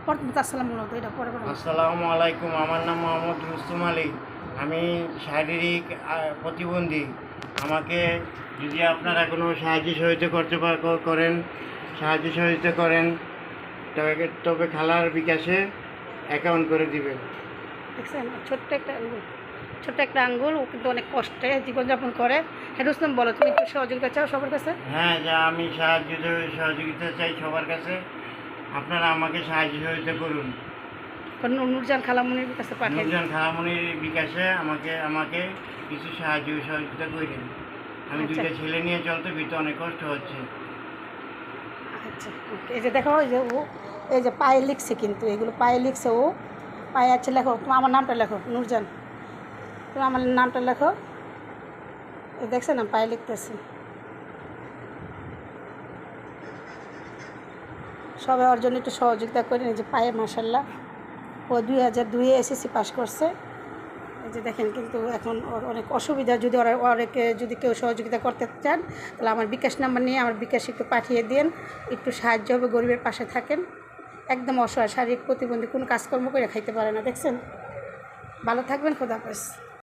আসসালামু আলাইকুম। আমার নাম মোহাম্মদ রুস্তম আলী। আমি শারীরিক প্রতিবন্ধী। আমাকে যদি আপনারা কোনো সাহায্য সহযোগিতা করেন তবে খালার বিকাশে অ্যাকাউন্ট করে দিবেন। দেখছেন ছোট্ট একটা আঙ্গুল, ও কিন্তু অনেক কষ্টে জীবনযাপন করে। হ্যাঁ রুস্তম, বলো, তুমি একটু সহযোগিতা চাও সবার কাছে? হ্যাঁ, যা আমি সহযোগিতা চাই সবার কাছে। আপনারা আমাকে সহযোগিতা করুন। নূরজান খালামুনির কাছে পাঠাই। নূরজান খালামুনির বিকাশে আমাকে কিছু সহযোগিতা করেন। আমি আচ্ছা। 2টা ছেলে নিয়ে চলতে ভিতরে অনেক কষ্ট হচ্ছে। আচ্ছা, ওকে। এই যে দেখো, এই যে পায়ে লিখছে, কিন্তু এগুলো পায়ে লিখছে, ও পায়ে আছে। লেখো, তুমি আমার নামটা লেখো, নূরজান, তুমি আমার নামটা লেখো। এই দেখছেন না, পায়ে লিখতেছি। সবাই ওর জন্য একটু সহযোগিতা করেন। এই যে পায়ে মাশাল্লাহ, ও 2002-এ এসএসসি পাস করছে। এই যে দেখেন, কিন্তু এখন ওর অনেক অসুবিধা। যদি যদি কেউ সহযোগিতা করতে চান, তাহলে আমার বিকাশ নাম্বার নিয়ে আমার বিকাশ একটু পাঠিয়ে দিন। একটু সাহায্য হবে, গরিবের পাশে থাকেন। একদম অসহায়, শারীরিক প্রতিবন্ধী, কোনো কাজকর্ম করে খাইতে পারে না। দেখছেন? ভালো থাকবেন, খোদা হাফেজ।